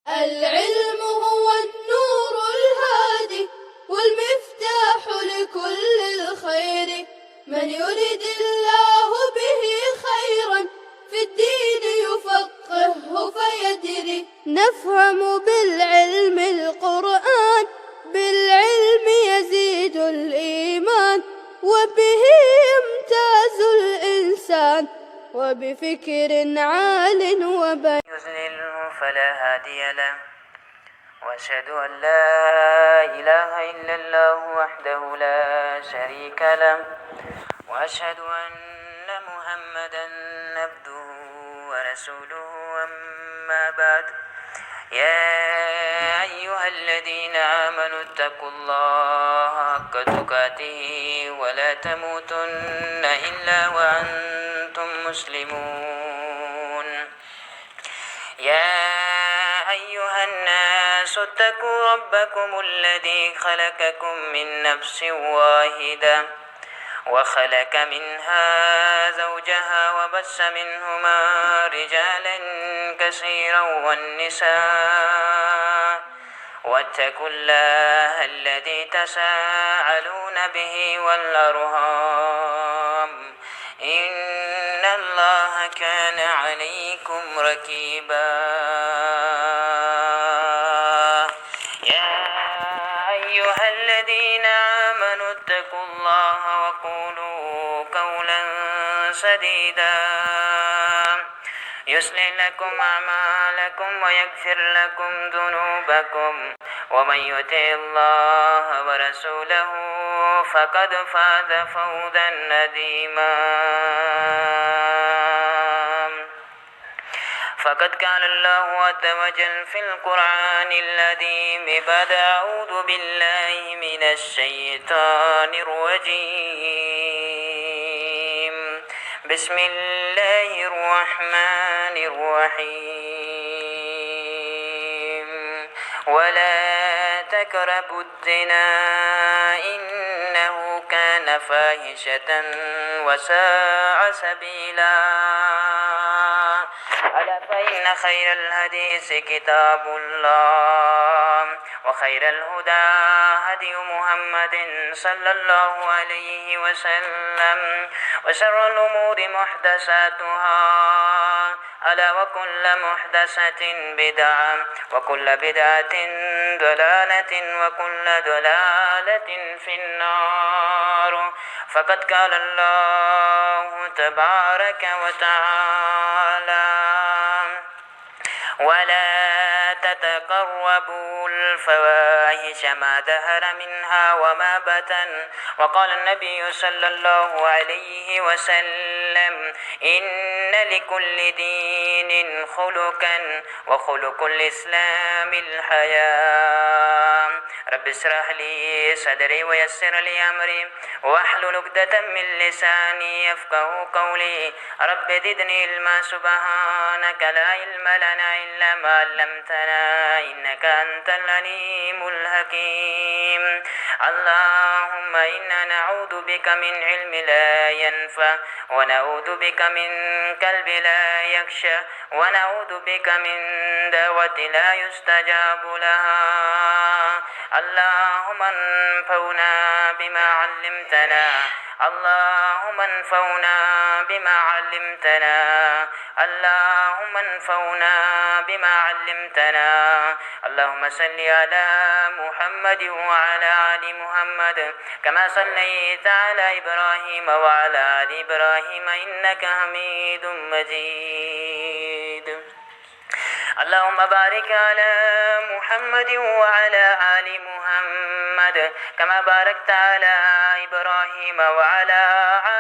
العلم هو النور الهادي والمفتاح لكل الخير، من يرد الله به خيرا في الدين يفقهه فيدري. نفهم بالعلم القرآن، بالعلم يزيد الإيمان، وبه يمتاز الإنسان، وبفكر عال وبيان يضلله فلا هادي له، وأشهد أن لا إله إلا الله وحده لا شريك له، وأشهد أن محمدا عبده ورسوله. أما بعد، يا أيها الذين آمنوا اتقوا الله حق تقاته ولا تموتن إلا وأنتم مسلمون. يا أيها الناس اتقوا ربكم الذي خلقكم من نفس واحدة وخلق منها زوجها وبث منهما رجالا كثيرا والنساء، واتقوا الله الذي تساءلون به والأرحام، إن الله كان عليكم رقيبا. يا أيها الذين آمنوا اتقوا الله وقولوا قولا سديدا يصلح لكم أعمالكم ويغفر لكم ذنوبكم، ومن يطع الله ورسوله فقد فاز فوزا عظيما. فقد قال الله عز وجل في القرآن العظيم بعد أعوذ بالله من الشيطان الرجيم، بسم الله الرحمن الرحيم. ولا تقربوا الزنا إنه كان فاحشة وساء سبيلا. ألا فإن خير الحديث كتاب الله، وخير الهدى هدي محمد صلى الله عليه وسلم، وشر الأمور محدثاتها، ألا وكل محدثة بدعة، وكل بدعة ضلالة، وكل ضلالة في النار. فقد قال الله تبارك وتعالى: ولا تتقربوا الفواحش ما ظهر منها وما بطن. وقال النبي صلى الله عليه وسلم: إن لكل دين خلقا، وخلق الإسلام الحياء. رب اشرح لي صدري ويسر لي أمري واحلل عقدة من لساني يفقهوا قولي. رب زدني علما، سبحانك لا علم لنا إلا ما علمتنا إنك أنت العليم الحكيم. اللهم إنا نعوذ بك من علم لا ينفع، ونعوذ بك من قلب لا يخشى، ونعوذ بك من دعوة لا يستجاب لها. اللهم انفعنا بما علمتنا، اللهم انفعنا بما علمتنا، اللهم انفعنا بما علمتنا. اللهم صل على محمد وعلى آل محمد كما صليت على إبراهيم وعلى آل إبراهيم إنك حميد مجيد. اللهم بارك على محمد وعلى آل محمد كما باركت على إبراهيم وعلى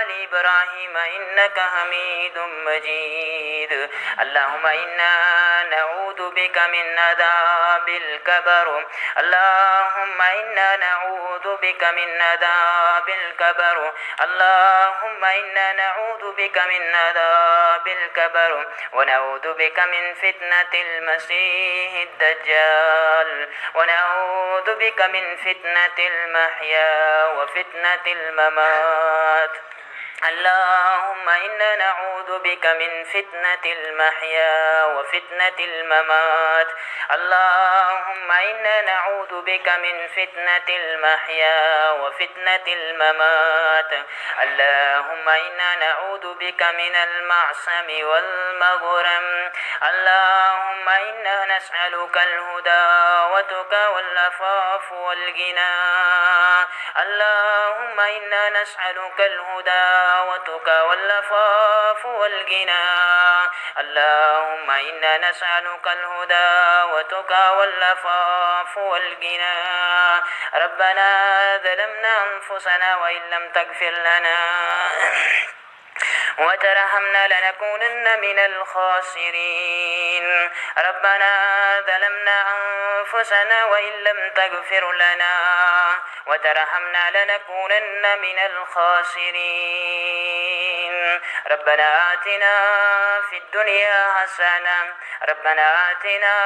آل إبراهيم إنك حميد مجيد. اللهم إنا نعوذ بك من عذاب القبر، اللهم إنا نعوذ بك من عذاب القبر، اللهم إنا نعوذ بك من عذاب القبر، ونعوذ بك من فتنة المسيح الدجال، ونعوذ بك من فتنة المحيا وفتنة الممات. اللهم إنا نعوذ بك من فتنة المحيا وفتنة الممات. اللهم إنا نعوذ بك من فتنة المحيا وفتنة الممات. اللهم إنا نعوذ بك من المعصم والمغرم. اللهم إنا نسألك الهدى والتقى والعفاف والغنى. اللهم إنا نسألك الهدى والتقى والعفاف والغنى. اللهم إنا نسألك الهدى والتقى والعفاف والغنى. ربنا ظلمنا أنفسنا وإن لم تغفر لنا وترحمنا لنكونن من الخاسرين. ربنا ظلمنا أنفسنا وإن لم تغفر لنا وترحمنا لنكونن من الخاسرين. ربنا آتنا في الدنيا حسنة. ربنا آتنا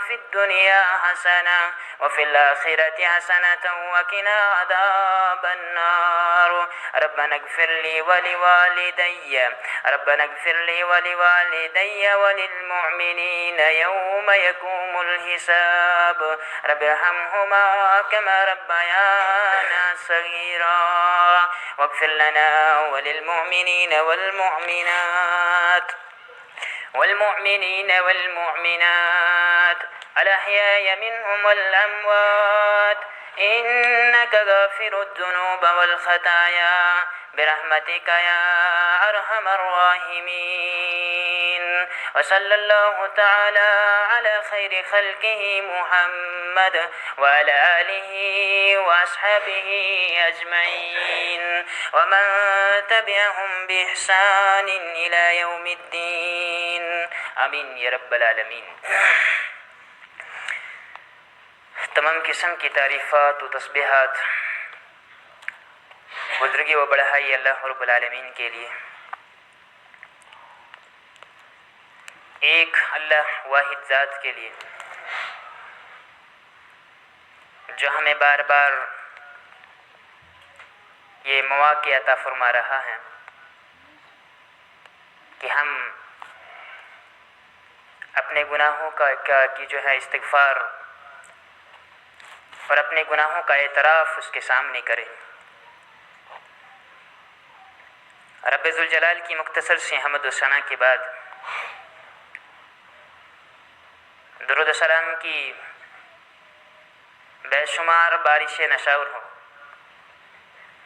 في الدنيا حسنة وفي الآخرة حسنة وقنا عذاب النار. ربنا اغفر لي ولوالدي. ربنا اغفر لي ولوالدي وللمؤمنين يوم يقوم الحساب. رب ارحمهما كما ربيانا صغيرا. واغفر لنا وللمؤمنين والمؤمنات والمؤمنات الأحياء منهم والأموات إنك غافر الذنوب والخطايا برحمتك يا أرحم الراحمين. وصلى الله تعالى على خير خلقه محمد وعلى آله وأصحابه أجمعين ومن تبعهم بإحسان إلى يوم الدين. آمین یا رب العالمین. تمام قسم کی تعریفات و تسبیحات بزرگی و بڑائی اللہ رب العالمین کے لیے. ایک اللہ واحد ذات کے لیے جو ہمیں بار بار یہ مواقع عطا فرما رہا ہے کہ ہم اپنے گناہوں کی جو ہے استغفار اور اپنے گناہوں کا اعتراف اس کے سامنے کریں. رب ذوالجلال کی مختصر سی حمد و ثنا کے بعد درود و سلام کی بے شمار بارش نشاور ہو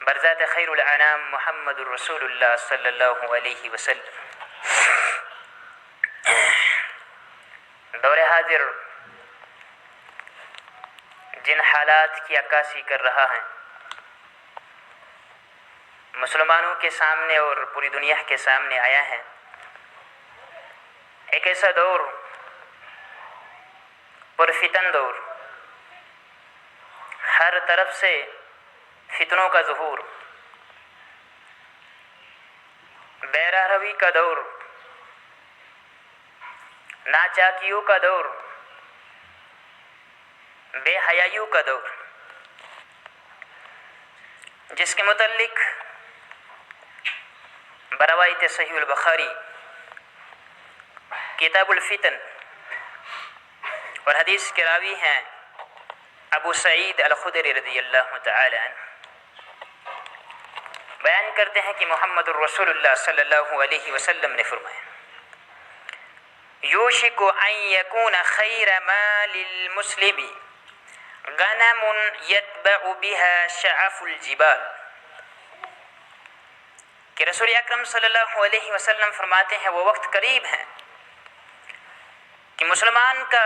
برذات خیر الانام محمد الرسول اللہ صلی اللہ علیہ وسلم. دور حاضر جن حالات کی عکاسی کر رہا ہے مسلمانوں کے سامنے اور پوری دنیا کے سامنے آیا ہے، ایک ایسا دور، پرفتن دور، ہر طرف سے فتنوں کا ظہور، بے راہروی کا دور، ناچاکیوں کا دور، بے حیائیوں کا دور، جس کے متعلق بروایت صحیح البخاری کتاب الفتن اور حدیث کے راوی ہیں ابو سعید الخدری رضی اللہ تعالی عنہ، بیان کرتے ہیں کہ محمد الرسول اللہ صلی اللہ علیہ وسلم نے فرمایا: یوشک ان یکون خیر مال المسلم غنم یتبع بها شعف الجبال، کہ رسول اکرم صلی اللہ علیہ وسلم فرماتے ہیں وہ وقت قریب ہے کہ مسلمان کا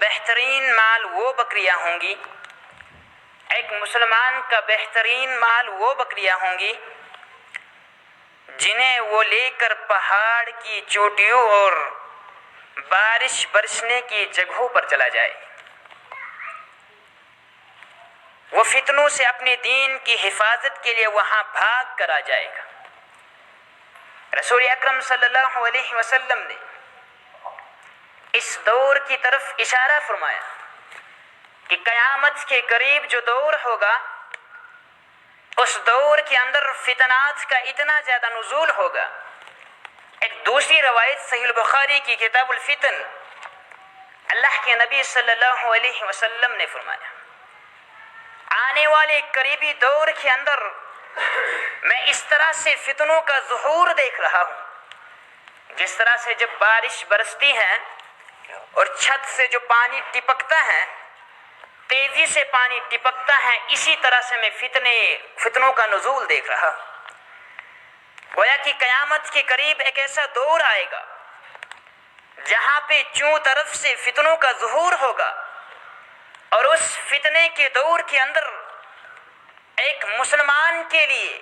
بہترین مال وہ بکریاں ہوں گی، ایک مسلمان کا بہترین مال وہ بکریاں ہوں گی جنہیں وہ لے کر پہاڑ کی چوٹیوں اور بارش برسنے کی جگہوں پر چلا جائے، وہ فتنوں سے اپنے دین کی حفاظت کے لیے وہاں بھاگ کر آ جائے گا۔ رسول اکرم صلی اللہ علیہ وسلم نے اس دور کی طرف اشارہ فرمایا کہ قیامت کے قریب جو دور ہوگا اس دور کے اندر فتنات کا اتنا زیادہ نزول ہوگا. ایک دوسری روایت صحیح البخاری کی کتاب الفتن، اللہ کے نبی صلی اللہ علیہ وسلم نے فرمایا آنے والے قریبی دور کے اندر میں اس طرح سے فتنوں کا ظہور دیکھ رہا ہوں جس طرح سے جب بارش برستی ہے اور چھت سے جو پانی ٹپکتا ہے، تیزی سے پانی ٹپکتا ہے، اسی طرح سے میں فتنوں کا نزول دیکھ رہا ہوں. گویا کہ قیامت کے قریب ایک ایسا دور آئے گا جہاں پہ چوں طرف سے فتنوں کا ظہور ہوگا، اور اس فتنے کے دور کے اندر ایک مسلمان کے لیے،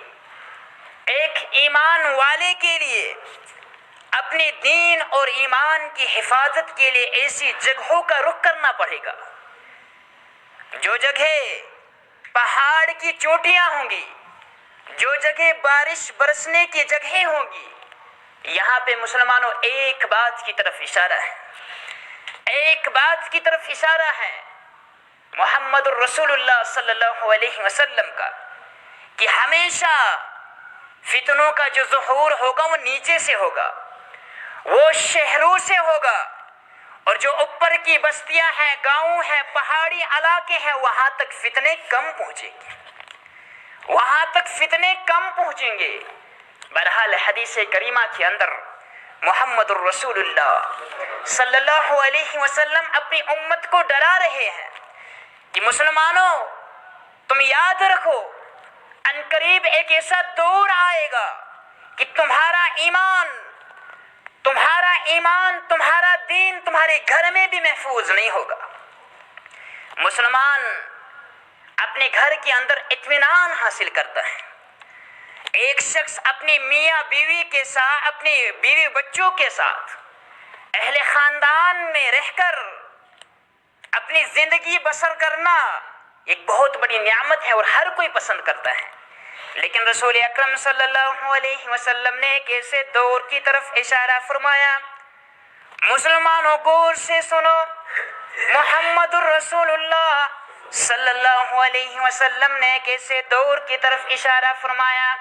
ایک ایمان والے کے لیے اپنے دین اور ایمان کی حفاظت کے لیے ایسی جگہوں کا رخ کرنا پڑے گا جو جگہ پہاڑ کی چوٹیاں ہوں گی، جو جگہ بارش برسنے کی جگہیں ہوں گی. یہاں پہ مسلمانوں ایک بات کی طرف اشارہ ہے، ایک بات کی طرف اشارہ ہے محمد الرسول اللہ صلی اللہ علیہ وسلم کا، کہ ہمیشہ فتنوں کا جو ظہور ہوگا وہ نیچے سے ہوگا، وہ شہروں سے ہوگا، اور جو اوپر کی بستیاں ہیں، گاؤں ہیں، پہاڑی علاقے ہیں، وہاں تک فتنے کم پہنچیں گے، وہاں تک فتنے کم پہنچیں گے. بہرحال حدیث کریمہ کے اندر محمد الرسول اللہ صلی اللہ علیہ وسلم اپنی امت کو ڈرا رہے ہیں کہ مسلمانوں تم یاد رکھو ان قریب ایک ایسا دور آئے گا کہ تمہارا ایمان تمہارا دین تمہارے گھر میں بھی محفوظ نہیں ہوگا. مسلمان اپنے گھر کے اندر اطمینان حاصل کرتا ہے. ایک شخص اپنی میاں بیوی کے ساتھ، اپنی بیوی بچوں کے ساتھ، اہل خاندان میں رہ کر اپنی زندگی بسر کرنا ایک بہت بڑی نعمت ہے اور ہر کوئی پسند کرتا ہے. لیکن رسول اکرم صلی اللہ علیہ وسلم نے ایک ایسے دور کی طرف اشارہ فرمایا. مسلمانوں غور سے سنو، محمد الرسول اللہ صلی اللہ علیہ وسلم نے ایک ایسے دور کی طرف اشارہ فرمایا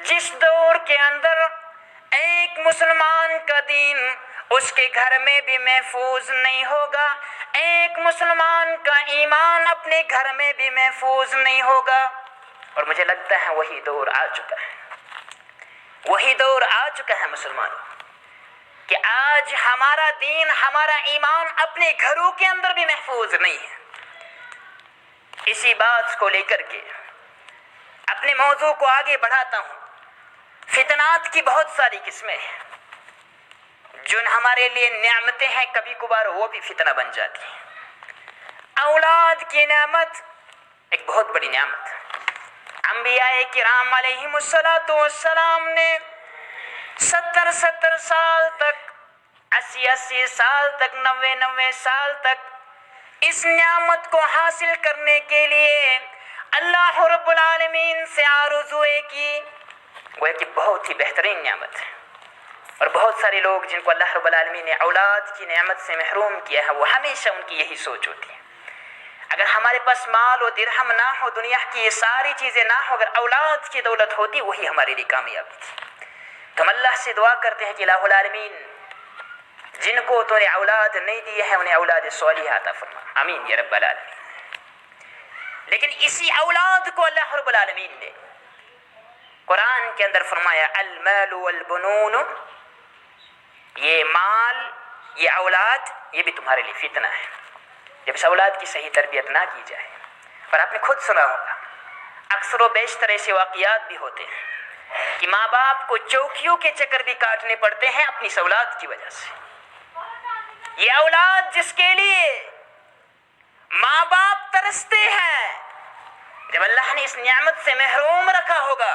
جس دور کے اندر ایک مسلمان کا دین اس کے گھر میں بھی محفوظ نہیں ہوگا، ایک مسلمان کا ایمان اپنے گھر میں بھی محفوظ نہیں ہوگا. اور مجھے لگتا ہے وہی دور آ چکا ہے، وہی دور آ چکا ہے مسلمانوں، کہ آج ہمارا دین، ہمارا ایمان اپنے گھروں کے اندر بھی محفوظ نہیں ہے. اسی بات کو لے کر کے اپنے موضوع کو آگے بڑھاتا ہوں. فتنات کی بہت ساری قسمیں ہیں، جو ہمارے لیے نعمتیں ہیں کبھی کبھار وہ بھی فتنہ بن جاتی ہیں. اولاد کی نعمت ایک بہت بڑی نعمت ہے. انبیاء کرام علیہم السلام نے 70 سال تک، 80 سال تک، 90 سال تک اس نعمت کو حاصل کرنے کے لیے اللہ رب العالمین سے آرزوئے کی. وہ ایک بہت ہی بہترین نعمت ہے، اور بہت سارے لوگ جن کو اللہ رب العالمین نے اولاد کی نعمت سے محروم کیا ہے، وہ ہمیشہ ان کی یہی سوچ ہوتی ہے اگر ہمارے پاس مال و درہم نہ ہو، دنیا کی یہ ساری چیزیں نہ ہو، اگر اولاد کی دولت ہوتی وہی ہمارے لیے کامیابی تھی. تو ہم اللہ سے دعا کرتے ہیں کہ الہ العالمین جن کو تو نے اولاد نہیں دی ہے انہیں اولاد صالحہ عطا فرما، آمین یا رب العالمین. لیکن اسی اولاد کو اللہ رب العالمین نے قرآن کے اندر فرمایا المال والبنون، یہ مال، یہ اولاد، یہ بھی تمہارے لیے فتنہ ہے جب اس اولاد کی صحیح تربیت نہ کی جائے. اور آپ نے خود سنا ہوگا اکثر و بیشتر ایسے واقعات بھی ہوتے ہیں کہ ماں باپ کو چوکیوں کے چکر بھی کاٹنے پڑتے ہیں اپنی اس اولاد کی وجہ سے. یہ اولاد جس کے لیے ماں باپ ترستے ہیں، جب اللہ نے اس نعمت سے محروم رکھا ہوگا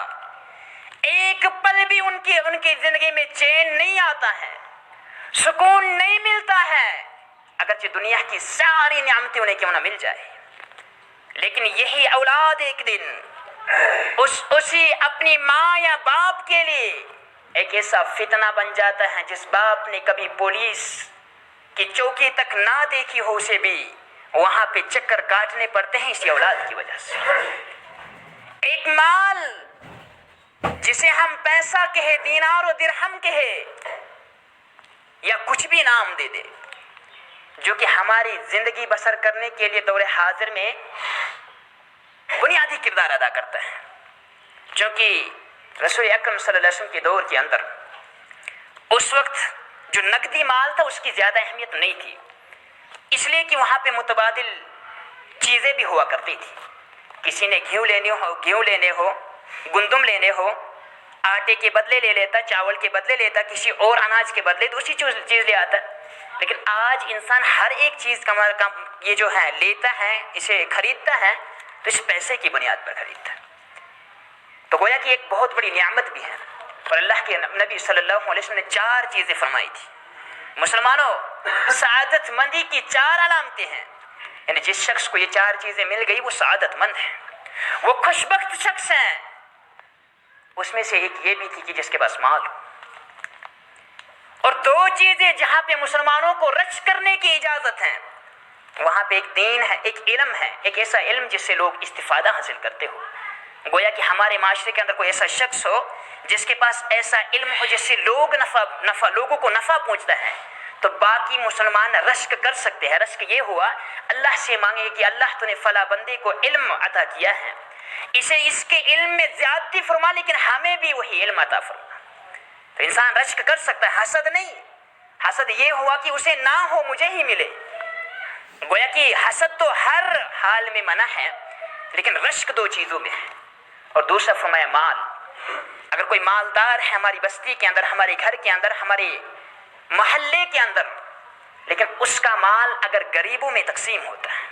ایک پل بھی ان کی زندگی میں چین نہیں آتا ہے، سکون نہیں ملتا ہے، اگرچہ دنیا کی ساری نعمتیں انہیں کیوں نہ مل جائے. لیکن یہی اولاد ایک دن اسی اپنی ماں یا باپ کے لیے ایک ایسا فتنہ بن جاتا ہے جس باپ نے کبھی پولیس کی چوکی تک نہ دیکھی ہو، اسے بھی وہاں پہ چکر کاٹنے پڑتے ہیں اسی اولاد کی وجہ سے. ایک ایک مال جسے ہم پیسہ کہے، دینار و درہم کہے یا کچھ بھی نام دے دے، جو کہ ہماری زندگی بسر کرنے کے لیے دور حاضر میں بنیادی کردار ادا کرتا ہے. چونکہ رسول اکرم صلی اللہ علیہ وسلم کے دور کے اندر اس وقت جو نقدی مال تھا اس کی زیادہ اہمیت نہیں تھی، اس لیے کہ وہاں پہ متبادل چیزیں بھی ہوا کرتی تھی. کسی نے گھیو لینے ہو، گندم لینے ہو، آٹے کے بدلے لے لیتا، چاول کے بدلے لیتا، کسی اور اناج کے بدلے دوسری چیز لے آتا. لیکن آج انسان ہر ایک چیز کا یہ جو ہے لیتا ہے، اسے خریدتا ہے تو اس پیسے کی بنیاد پر خریدتا ہے. تو گویا کہ ایک بہت بڑی نعمت بھی ہے. اور اللہ کے نبی صلی اللہ علیہ وسلم نے 4 چیزیں فرمائی تھی. مسلمانوں، سعادت مندی کی 4 علامتیں ہیں. یعنی جس شخص کو یہ 4 چیزیں مل گئی وہ سعادت مند ہے، وہ خوشبخت شخص ہیں. اس میں سے ایک یہ بھی تھی کہ جس کے پاس مال ہو. اور 2 چیزیں جہاں پہ مسلمانوں کو رچ کرنے کی اجازت ہے، وہاں پہ ایک دین ہے، ایک علم ہے، ایک ایسا علم جس سے لوگ استفادہ حاصل کرتے ہو. گویا کہ ہمارے معاشرے کے اندر کوئی ایسا شخص ہو جس کے پاس ایسا علم ہو جس سے لوگوں کو نفع پہنچتا ہے، تو باقی مسلمان رشک کر سکتے ہیں. رشک یہ ہوا اللہ سے مانگے کہ اللہ تو نے فلاں بندے کو علم عطا کیا ہے، اسے اس کے علم میں زیادتی فرما، لیکن ہمیں بھی وہی علم عطا فرما. تو انسان رشک کر سکتا ہے، حسد نہیں. حسد یہ ہوا کہ اسے نہ ہو مجھے ہی ملے. گویا کہ حسد تو ہر حال میں منع ہے، لیکن رشک 2 چیزوں میں ہے. اور دوسرا فرمایا مال. اگر کوئی مالدار ہے ہماری بستی کے اندر، ہمارے گھر کے اندر، ہمارے محلے کے اندر، لیکن اس کا مال اگر غریبوں میں تقسیم ہوتا ہے،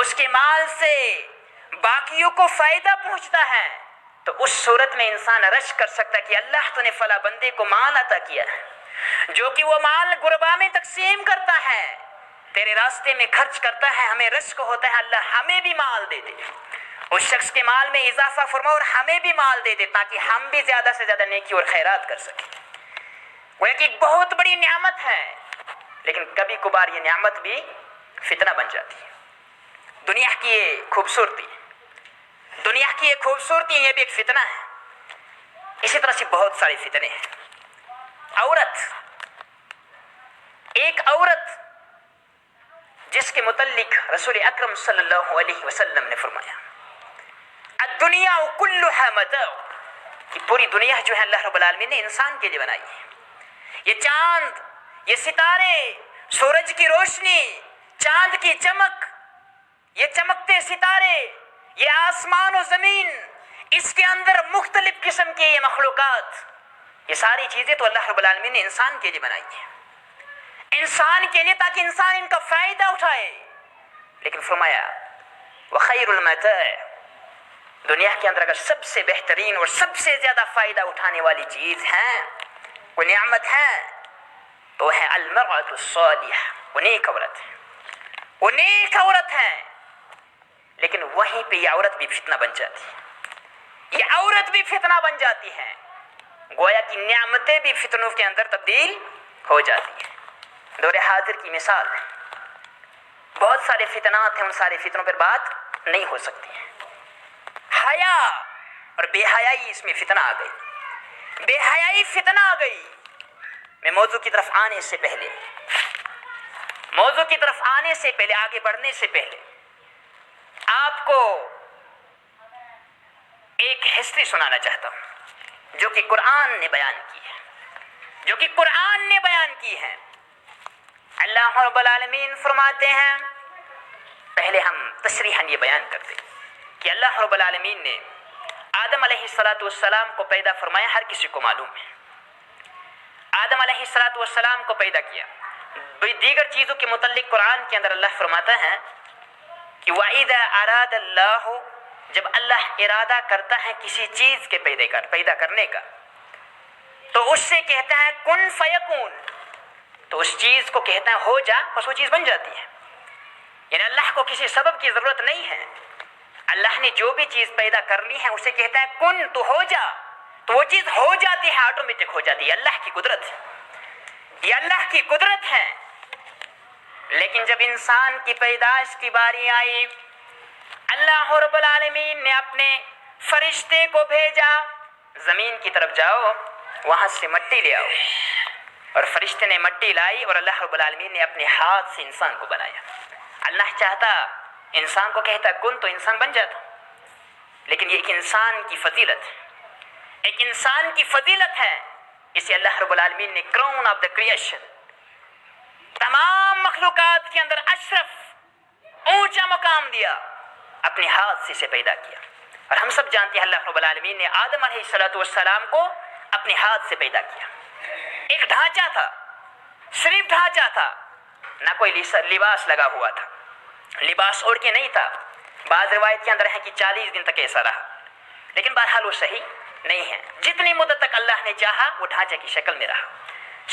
اس کے مال سے باقیوں کو فائدہ پہنچتا ہے، تو اس صورت میں انسان رشک کر سکتا ہے کہ اللہ تو نے فلاں بندے کو مال عطا کیا ہے، جو کہ وہ مال غربا میں تقسیم کرتا ہے، تیرے راستے میں خرچ کرتا ہے. ہمیں رشک ہوتا ہے اللہ ہمیں بھی مال دے دے، اس شخص کے مال میں اضافہ فرما اور ہمیں بھی مال دے دے، تاکہ ہم بھی زیادہ سے زیادہ نیکی اور خیرات کر سکیں. وہ ایک بہت بڑی نعمت ہے، لیکن کبھی کبھار یہ نعمت بھی فتنہ بن جاتی ہے. دنیا کی یہ خوبصورتی یہ بھی ایک فتنہ ہے. اسی طرح سے بہت سارے فتنے ہیں. ایک عورت جس کے متعلق رسول اکرم صلی اللہ علیہ وسلم نے فرمایا الدنیا کلها متاع، کہ پوری دنیا جو ہے اللہ رب العالمین نے انسان کے لیے بنائی ہے. یہ چاند، یہ ستارے، سورج کی روشنی، چاند کی چمک، یہ چمکتے ستارے، یہ آسمان و زمین، اس کے اندر مختلف قسم کے یہ مخلوقات، یہ ساری چیزیں تو اللہ رب العالمین نے انسان کے لیے بنائی ہیں، انسان کے لیے، تاکہ انسان ان کا فائدہ اٹھائے. لیکن فرمایا وخیر المتاع، دنیا کے اندر اگر سب سے بہترین اور سب سے زیادہ فائدہ اٹھانے والی چیز ہے، وہ نعمت ہے، تو ہے المرأة الصالحہ، وہ نیک عورت ہے. لیکن وہیں پہ یہ عورت بھی فتنہ بن جاتی ہے. گویا کی نعمتیں بھی فتنوں کے اندر تبدیل ہو جاتی ہیں. دور حاضر کی مثال، بہت سارے فتنات ہیں، ان سارے فتنوں پر بات نہیں ہو سکتی ہے. حیا اور بے حیائی، اس میں فتنہ آ گئی، بے حیائی فتنہ آ گئی. میں موضوع کی طرف آنے سے پہلے آگے بڑھنے سے پہلے آپ کو ایک ہسٹری سنانا چاہتا ہوں جو کہ قرآن نے بیان کی ہے. اللہ رب العالمین فرماتے ہیں، پہلے ہم تصریحاً یہ بیان کرتے کہ اللہ رب العالمین نے آدم علیہ السلام کو پیدا فرمایا. ہر کسی کو معلوم ہے آدم علیہ السلام کو پیدا کیا. دیگر چیزوں کے متعلق قرآن کے اندر اللہ فرماتا ہے کہ وَإِذَا أَرَادَ اللَّهُ، جب اللہ ارادہ کرتا ہے کسی چیز کے پیدا کرنے کا، تو اس سے کہتا ہے کن فیکون، تو اس چیز کو کہتا ہے ہو جا، بس وہ چیز بن جاتی ہے. یعنی اللہ کو کسی سبب کی ضرورت نہیں ہے. اللہ نے جو بھی چیز پیدا کرنی ہے اسے کہتا ہے کن، تو ہو جا، تو وہ چیز ہو جاتی ہے، آٹومیٹک ہو جاتی ہے. اللہ کی قدرت ہے، یہ اللہ کی قدرت ہے. لیکن جب انسان کی پیدائش کی باری آئی، اللہ رب العالمین نے اپنے فرشتے کو بھیجا زمین کی طرف جاؤ وہاں سے مٹی لے آؤ، اور فرشتے نے مٹی لائی اور اللہ رب العالمین نے اپنے ہاتھ سے انسان کو بنایا۔ اللہ چاہتا انسان کو کہتا کن تو انسان بن جاتا، لیکن یہ ایک انسان کی فضیلت ہے، ایک انسان کی فضیلت ہے، اسے اللہ رب العالمین نے کراؤن آف دا کریشن، تمام مخلوقات کے اندر اشرف اونچا مقام دیا، اپنے ہاتھ سے اسے پیدا کیا۔ اور ہم سب جانتے ہیں اللہ رب العالمین نے آدم علیہ السلام کو اپنے ہاتھ سے پیدا کیا۔ ایک ڈھانچہ تھا، صرف ڈھانچہ تھا، نہ کوئی لباس لگا ہوا تھا، لباس اوڑھ کے نہیں تھا۔ بعض روایت کے اندر ہے کہ 40 دن تک ایسا رہا، لیکن بہرحال وہ صحیح نہیں ہے۔ جتنی مدت تک اللہ نے چاہا وہ ڈھانچے کی شکل میں رہا۔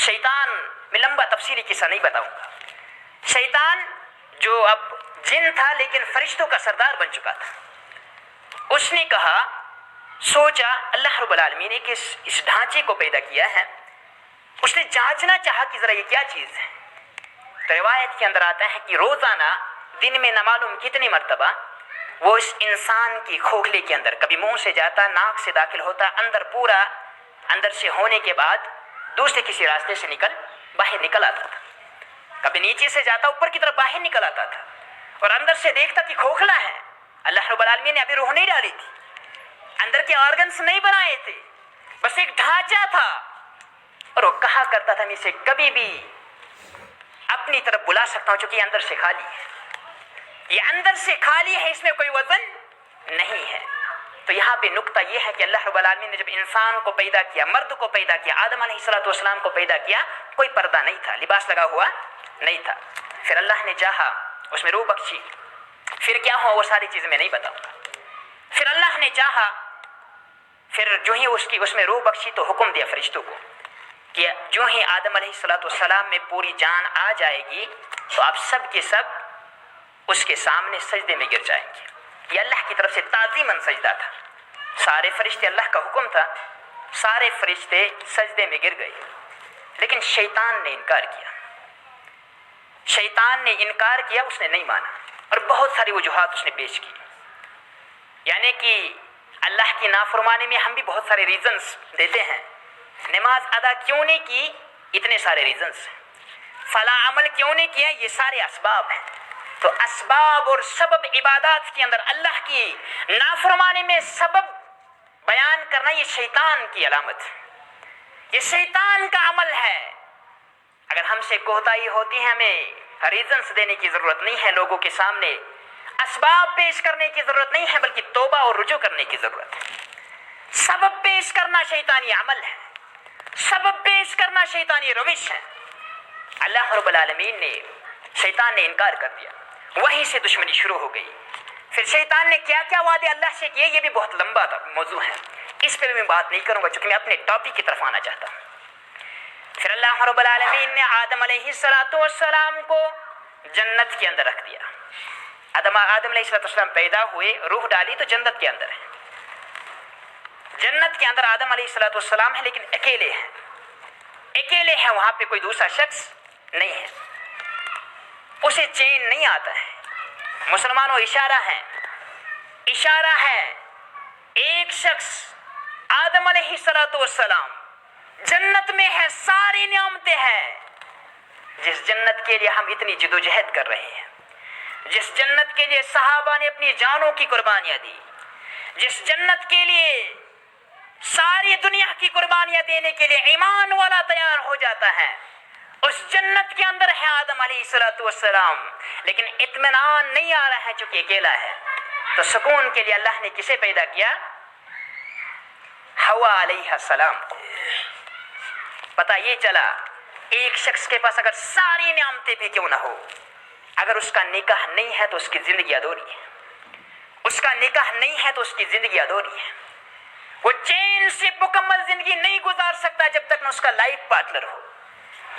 شیطان میں لمبا تفصیلی قصہ نہیں بتاؤں گا۔ شیطان جو اب جن تھا لیکن فرشتوں کا سردار بن چکا تھا، اس نے کہا، سوچا اللہ رب العالمین نے کہ اس ڈھانچے کو پیدا کیا ہے، اس نے جانچنا چاہا کہ ذرا یہ کیا چیز ہے۔ تو روایت کے اندر آتا ہے کہ روزانہ دن میں نہ معلوم کتنی مرتبہ وہ اس انسان کی کھوکھلے کے اندر کبھی منہ سے جاتا، ناک سے داخل ہوتا، اندر سے ہونے کے بعد دوسرے کسی راستے سے باہر نکل آتا تھا، کبھی نیچے سے جاتا اوپر کی طرف باہر نکل آتا تھا، اور اندر سے دیکھتا کہ کھوکھلا ہے۔ اللہ رب العالمین نے ابھی روح نہیں ڈالی تھی، اندر کے آرگنز نہیں بنائے تھے، بس ایک ڈھانچہ تھا، اور وہ کہا کرتا تھا میں اسے کبھی بھی اپنی طرف بلا سکتا ہوں، چونکہ یہ اندر سے خالی ہے، یہ اندر سے خالی ہے، اس میں کوئی وزن نہیں ہے۔ تو یہاں پہ نقطہ یہ ہے کہ اللہ رب العالمین نے جب انسان کو پیدا کیا، مرد کو پیدا کیا، آدم علیہ السلام کو پیدا کیا، کوئی پردہ نہیں تھا، لباس لگا ہوا نہیں تھا۔ پھر اللہ نے چاہا اس میں روح بخشی، پھر کیا ہوا وہ ساری چیزیں میں نہیں بتاؤں گا۔ پھر اللہ نے چاہا، پھر جو ہی اس میں روح بخشی تو حکم دیا فرشتوں کو کہ جو ہی آدم علیہ السلام میں پوری جان آ جائے گی تو آپ سب کے سب اس کے سامنے سجدے میں گر جائیں گے۔ یہ اللہ کی طرف سے تعظیماً سجدہ تھا، سارے فرشتے، اللہ کا حکم تھا، سارے فرشتے سجدے میں گر گئے، لیکن شیطان نے انکار کیا۔ شیطان نے انکار کیا، اس نے نہیں مانا، اور بہت ساری وجوہات اس نے پیش کی۔ یعنی کہ اللہ کی نافرمانی میں ہم بھی بہت سارے ریزنز دیتے ہیں، نماز ادا کیوں نہیں کی، اتنے سارے ریزنز ہیں، فلاں عمل کیوں نہیں کیا، یہ سارے اسباب ہیں۔ تو اسباب اور سبب عبادات کے اندر اللہ کی نافرمانی میں سبب بیان کرنا یہ شیطان کی علامت ہے، یہ شیطان کا عمل ہے۔ اگر ہم سے کوتاہی ہوتی ہے، ہمیں ریزنز دینے کی ضرورت نہیں ہے، لوگوں کے سامنے اسباب پیش کرنے کی ضرورت نہیں ہے، بلکہ توبہ اور رجوع کرنے کی ضرورت ہے۔ سبب پیش کرنا شیطانی عمل ہے، سبب پیش کرنا شیطانی روش ہے۔ اللہ رب العالمین نے، شیطان نے انکار کر دیا، وہیں سے دشمنی شروع ہو گئی۔ پھر شیطان نے کیا کیا وعدے اللہ سے کیے، یہ بھی بہت لمبا موضوع ہے، اس پہ بھی میں بات نہیں کروں گا چونکہ میں اپنے ٹاپک کی طرف آنا چاہتا ہوں۔ پھر اللہ رب العالمین نے آدم علیہ السلام کو جنت کے اندر رکھ دیا۔ آدم علیہ السلام پیدا ہوئے، روح ڈالی تو جنت کے اندر ہے، جنت کے اندر آدم علیہ السلام ہے، لیکن اکیلے ہیں، اکیلے ہیں، وہاں پہ کوئی دوسرا شخص نہیں ہے، اسے چین نہیں آتا ہے۔ مسلمانوں اشارہ ہے، اشارہ ہے، ایک شخص آدم علیہ السلام جنت میں ہے، ساری نعمتیں ہیں، جس جنت کے لیے ہم اتنی جدوجہد کر رہے ہیں، جس جنت کے لیے صحابہ نے اپنی جانوں کی قربانیاں دی، جس جنت کے لیے ساری دنیا کی قربانیاں دینے کے لیے ایمان والا تیار ہو جاتا ہے، اس جنت کے اندر ہے آدم علیہ السلام، لیکن اطمینان نہیں آ رہا ہے چونکہ اکیلا ہے۔ تو سکون کے لیے اللہ نے کسے پیدا کیا؟ حوا علیہ السلام کو۔ پتہ یہ چلا ایک شخص کے پاس اگر ساری نعمتیں بھی کیوں نہ ہو، اگر اس کا نکاح نہیں ہے تو اس کی زندگی ادھوری ہے، اس کا نکاح نہیں ہے تو اس کی زندگی ادھوری ہے، وہ چین سے مکمل زندگی نہیں گزار سکتا جب تک نہ اس کا لائف پارٹنر ہو۔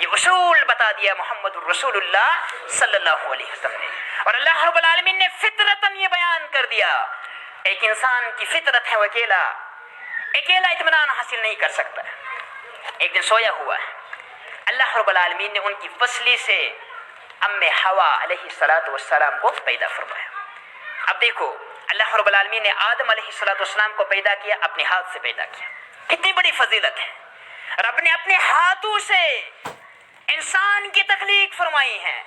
یہ اصول بتا دیا محمد الرسول اللہ صلی اللہ علیہ وسلم نے، اور اللہ رب العالمین نے فطرتاً یہ بیان کر دیا، ایک انسان کی فطرت ہے وہ اکیلا اطمینان حاصل نہیں کر سکتا۔ ایک دن سویا ہوا ہے، اللہ رب العالمین نے ان کی فصلی سے ام حوا علیہ السلام کو پیدا فرمایا۔ اب دیکھو اللہ رب العالمین نے آدم علیہ السلام کو پیدا کیا، اپنے ہاتھ سے پیدا کیا. کتنی بڑی فضیلت ہے. رب نے اپنے ہاتھوں سے انسان کی تخلیق فرمائی ہے.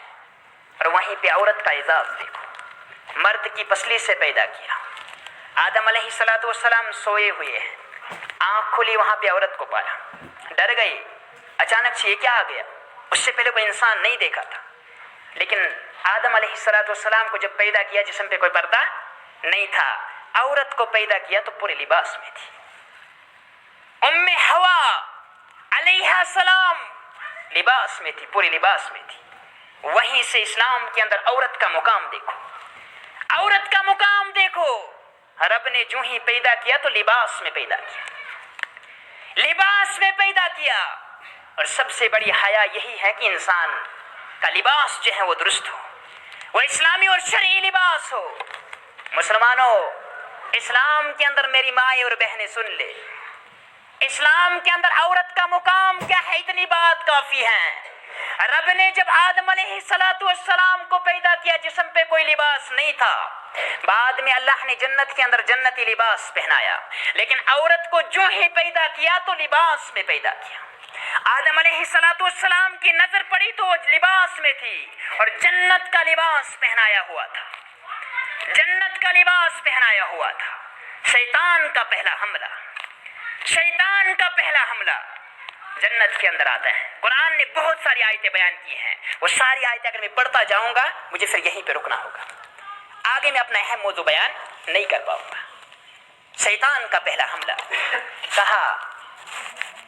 اور وہیں پہ عورت کا اعزاز دیکھو، مرد کی پسلی سے پیدا کیا. آدم علیہ السلام سوئے ہوئے ہیں، آنکھ کھلی، وہاں پہ عورت کو پایا، ڈر گئی. اچانک سے یہ کیا آ گیا؟ اس سے پہلے کوئی انسان نہیں دیکھا تھا. لیکن آدم علیہ السلام کو جب پیدا کیا جسم پہ کوئی پردہ نہیں تھا. عورت کو پیدا کیا تو پورے لباس میں تھی. ام حوا علیہ السلام لباس میں تھی، پورے لباس میں تھی. وہیں سے اسلام کے اندر عورت کا مقام دیکھو، عورت کا مقام دیکھو. رب نے جو ہی پیدا کیا تو لباس میں پیدا کیا، لباس میں پیدا کیا. اور سب سے بڑی حیا یہی ہے کہ انسان کا لباس جو ہے وہ درست ہو، وہ اسلامی اور شرعی لباس ہو. مسلمانوں، اسلام کے اندر میری مائیں اور بہنیں سن لے، اسلام کے اندر عورت کا مقام کیا ہے، اتنی بات کافی ہے. رب نے جب آدم علیہ السلام کو پیدا کیا جسم پہ کوئی لباس نہیں تھا. بعد میں اللہ نے جنت کے اندر جنتی لباس پہنایا، لیکن عورت کو جو ہی پیدا کیا تو لباس میں پیدا کیا. آدم علیہ السلام کی نظر پڑی تو وہ لباس میں تھی اور جنت کا لباس پہنایا ہوا تھا، جنت کا لباس پہنایا ہوا تھا. شیطان کا پہلا حملہ، شیطان کا پہلا حملہ جنت کے اندر آتا ہے. قرآن نے بہت ساری آیتیں بیان کی ہیں، وہ ساری آیتیں اگر میں پڑھتا جاؤں گا مجھے پھر یہیں پہ رکنا ہوگا، آگے میں اپنا اہم موضوع بیان نہیں کر پاؤں گا. شیطان کا پہلا حملہ کہا،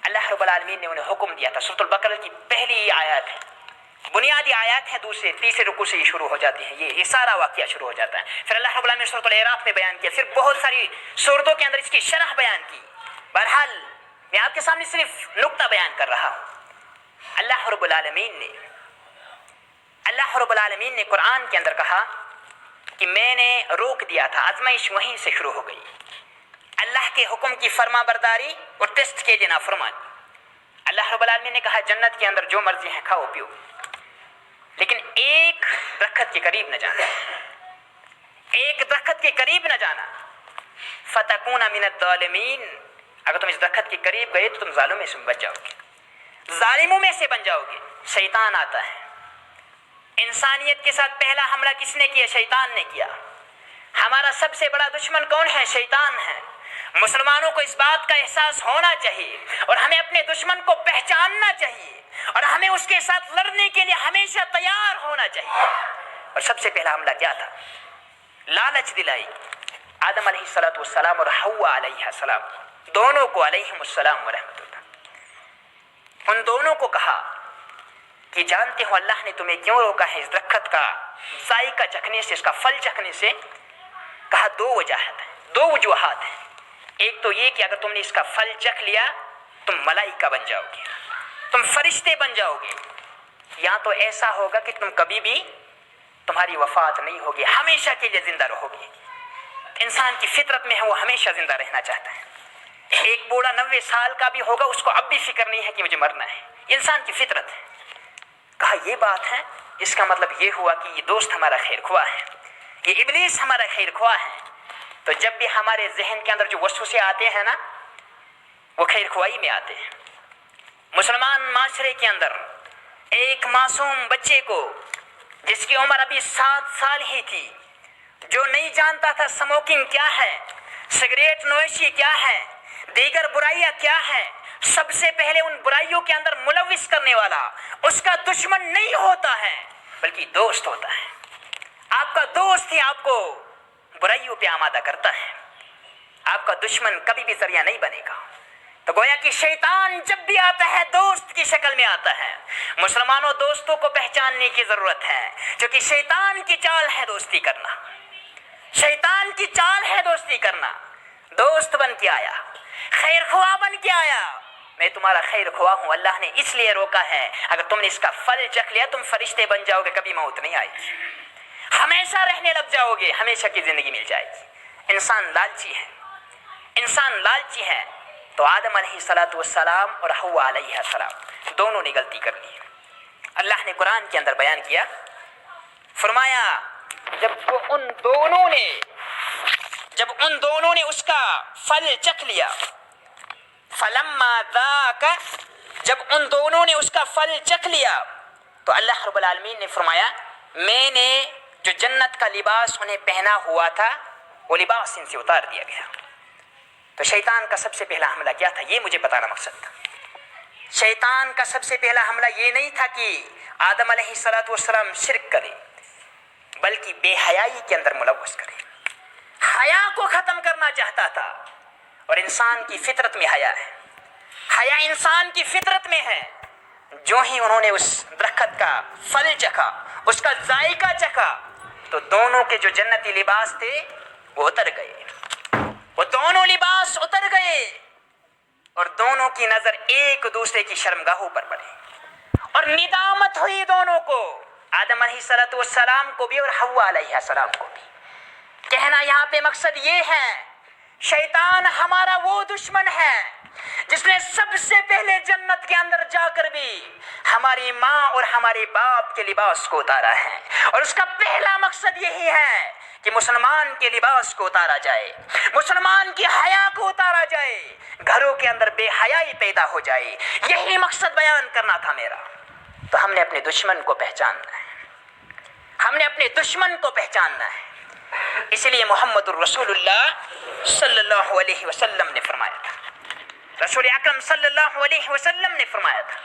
اللہ رب العالمین نے انہیں حکم دیا تھا. سورۃ البقرہ کی پہلی آیات ہے، بنیادی آیات ہے، دوسرے تیسرے رکوع سے یہ شروع ہو جاتی ہے، یہ سارا واقعہ شروع ہو جاتا ہے. پھر اللہ رب العالمین نے سورۃ الاعراف میں بیان کیا، پھر بہت ساری سورتوں کے اندر اس کی شرح بیان کی. بہرحال میں آپ کے سامنے صرف نقطہ بیان کر رہا ہوں. اللہ رب العالمین نے قرآن کے اندر کہا کہ میں نے روک دیا تھا، آزمائش وہیں سے شروع ہو گئی. اللہ کے حکم کی فرما برداری اور ٹیسٹ کے دینا فرمانی. اللہ رب العالمین نے کہا جنت کے اندر جو مرضی ہے کھاؤ پیو، لیکن ایک درخت کے قریب نہ جانا، ایک درخت کے قریب نہ جانا. فتکون من الظالمین، اگر تم اس درخت کے قریب گئے تو تم ظالموں میں سے بچ جاؤ گے، ظالموں میں سے بن جاؤ گے. شیطان آتا ہے. انسانیت کے ساتھ پہلا حملہ کس نے کیا؟ شیطان نے کیا. ہمارا سب سے بڑا دشمن کون ہے؟ شیطان ہے. مسلمانوں کو اس بات کا احساس ہونا چاہیے اور ہمیں اپنے دشمن کو پہچاننا چاہیے اور ہمیں اس کے ساتھ لڑنے کے لیے ہمیشہ تیار ہونا چاہیے. اور سب سے پہلا حملہ کیا تھا؟ لالچ دلائی. آدم علیہ السلام اور حوا علیہ السلام دونوں کو علیہم السلام ورحمۃ اللہ، ان دونوں کو کہا کہ جانتے ہو اللہ نے تمہیں کیوں روکا ہے اس درخت کا ذائقہ چکھنے سے، اس کا پھل چکھنے سے؟ کہا دو وجوہات ہیں، دو وجوہات ہیں. ایک تو یہ کہ اگر تم نے اس کا پھل چکھ لیا تم ملائکہ بن جاؤ گے، تم فرشتے بن جاؤ گے، یا تو ایسا ہوگا کہ تم کبھی بھی تمہاری وفات نہیں ہوگی، ہمیشہ کے لیے زندہ رہو گے. انسان کی فطرت میں ہے وہ ہمیشہ زندہ رہنا چاہتا ہے. ایک بوڑھا 90 سال کا بھی ہوگا اس کو اب بھی فکر نہیں ہے کہ مجھے مرنا ہے، انسان کی فطرت ہے. کہا یہ بات ہے، اس کا مطلب یہ ہوا کہ یہ دوست ہمارا خیر خواہ ہے، یہ ابلیس ہمارا خیر خواہ ہے. تو جب بھی ہمارے ذہن کے اندر جو وسوسے آتے ہیں نا وہ خیر خواہی میں آتے ہیں. مسلمان معاشرے کے اندر ایک معصوم بچے کو جس کی عمر ابھی 7 سال ہی تھی، جو نہیں جانتا تھا اسموکنگ کیا ہے، سگریٹ نوشی کیا ہے، دیگر برائیاں کیا ہے، سب سے پہلے ان برائیوں کے اندر ملوث کرنے والا اس کا دشمن نہیں ہوتا ہے بلکہ دوست ہوتا ہے. آپ کا دوست ہی آپ کو برائیوں پہ آمادہ کرتا ہے، آپ کا دشمن کبھی بھی ذریعہ نہیں بنے گا. تو گویا کہ شیطان جب بھی آتا ہے دوست کی شکل میں آتا ہے. مسلمانوں دوستوں کو پہچاننے کی ضرورت ہے، کیونکہ شیطان کی چال ہے دوستی کرنا، شیطان کی چال ہے دوستی کرنا. دوست بن کے آیا، خیر خواہ بن کے آیا، میں تمہارا خیر خواہ ہوں. اللہ نے اس لیے روکا ہے اگر تم نے اس کا پھل چکھ لیا تم فرشتے بن جاؤ گے، کبھی موت نہیں آئے گی، ہمیشہ رہنے لگ جاؤ گے، ہمیشہ کی زندگی مل جائے گی. انسان لالچی ہے، انسان لالچی ہے. تو آدم علیہ السلام اور حوا علیہ السلام دونوں نے غلطی کر لی. اللہ نے قرآن کے اندر بیان کیا، فرمایا جب وہ ان دونوں نے جب ان دونوں نے اس کا پھل چکھ لیا، فلما ذاق، جب ان دونوں نے اس کا پھل چکھ لیا تو اللہ رب العالمین نے فرمایا میں نے جو جنت کا لباس انہیں پہنا ہوا تھا وہ لباس ان سے اتار دیا گیا۔ تو شیطان کا سب سے پہلا حملہ کیا تھا، یہ مجھے بتانا مقصد تھا۔ شیطان کا سب سے پہلا حملہ یہ نہیں تھا کہ آدم علیہ السلام شرک کرے، بلکہ بے حیائی کے اندر ملوث کرے۔ حیا کو ختم کرنا چاہتا تھا، اور انسان کی فطرت میں حیا ہے، حیا انسان کی فطرت میں ہے۔ جو ہی انہوں نے اس درخت کا پھل چکھا، اس کا ذائقہ چکھا، تو دونوں کے جو جنتی لباس تھے وہ اتر گئے، وہ دونوں لباس اتر گئے، اور دونوں کی نظر ایک دوسرے کی شرمگاہوں پر پڑی، اور ندامت ہوئی دونوں کو، آدم علیہ السلام کو بھی اور حوا علیہ السلام کو بھی۔ کہنا یہاں پہ مقصد یہ ہے، شیطان ہمارا وہ دشمن ہے جس نے سب سے پہلے جنت کے اندر جا کر بھی ہماری ماں اور ہمارے باپ کے لباس کو اتارا ہے، اور اس کا پہلا مقصد یہی ہے کہ مسلمان کے لباس کو اتارا جائے، مسلمان کی حیا کو اتارا جائے، گھروں کے اندر بے حیائی پیدا ہو جائے۔ یہی مقصد بیان کرنا تھا میرا۔ تو ہم نے اپنے دشمن کو پہچاننا ہے، ہم نے اپنے دشمن کو پہچاننا ہے۔ اس لیے محمد الرسول اللہ صلی اللہ علیہ وسلم نے فرمایا تھا، رسول اکرم صلی اللہ علیہ وسلم نے فرمایا تھا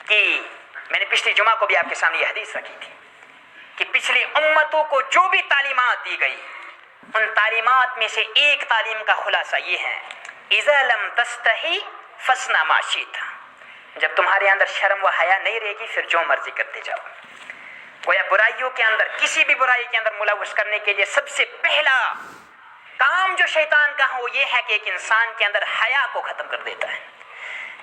کہ میں نے پچھلی جمعہ کو بھی آپ کے سامنے یہ حدیث رکھی تھی کہ پچھلی امتوں کو جو بھی تعلیمات دی گئی، ان تعلیمات میں سے ایک تعلیم کا خلاصہ یہ ہے، اذا لم تستحی فاصنع ما شئت، جب تمہارے اندر شرم و حیا نہیں رہے گی پھر جو مرضی کرتے جاؤ۔ گویا برائیوں کے اندر، کسی بھی برائی کے اندر ملوث کرنے کے لیے سب سے پہلا کام جو شیطان کا ہے وہ یہ ہے کہ ایک انسان کے اندر حیا کو ختم کر دیتا ہے۔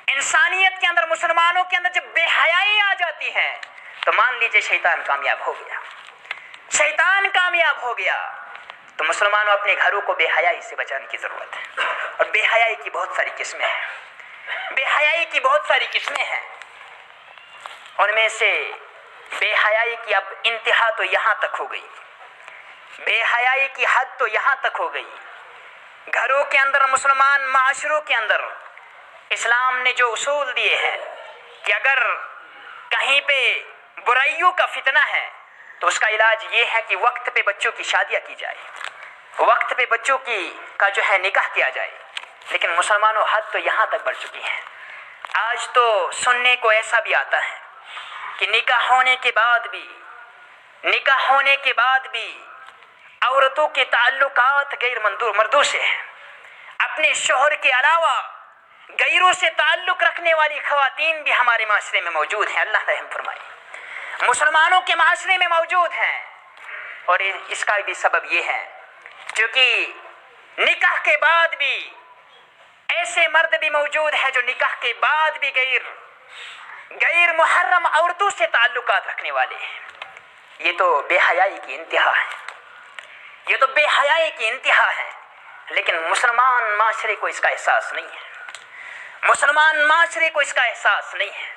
انسانیت کے اندر، مسلمانوں کے اندر جب بے حیائی آ جاتی ہے تو مان لیجئے شیطان کامیاب ہو گیا، شیطان کامیاب ہو گیا۔ تو مسلمانوں اپنے گھروں کو بے حیائی سے بچانے کی ضرورت ہے، اور بے حیائی کی بہت ساری قسمیں ہیں، بے حیائی کی بہت ساری قسمیں ہیں۔ ان میں سے بے حیائی کی اب انتہا تو یہاں تک ہو گئی، بے حیائی کی حد تو یہاں تک ہو گئی۔ گھروں کے اندر، مسلمان معاشروں کے اندر اسلام نے جو اصول دیے ہیں کہ اگر کہیں پہ برائیوں کا فتنہ ہے تو اس کا علاج یہ ہے کہ وقت پہ بچوں کی شادیاں کی جائے، وقت پہ بچوں کا جو ہے نکاح کیا جائے۔ لیکن مسلمانوں حد تو یہاں تک بڑھ چکی ہے۔ آج تو سننے کو ایسا بھی آتا ہے کہ نکاح ہونے کے بعد بھی عورتوں کے تعلقات غیر مردوں سے ہیں، اپنے شوہر کے علاوہ غیروں سے تعلق رکھنے والی خواتین بھی ہمارے معاشرے میں موجود ہیں، اللہ رحم فرمائے، مسلمانوں کے معاشرے میں موجود ہیں۔ اور اس کا بھی سبب یہ ہے کیونکہ نکاح کے بعد بھی ایسے مرد بھی موجود ہیں جو نکاح کے بعد بھی غیر محرم عورتوں سے تعلقات رکھنے والے ہیں۔ یہ تو بے حیائی کی انتہا ہے، یہ تو بے حیائی کی انتہا ہے۔ لیکن مسلمان معاشرے کو اس کا احساس نہیں ہے، مسلمان معاشرے کو اس کا احساس نہیں ہے۔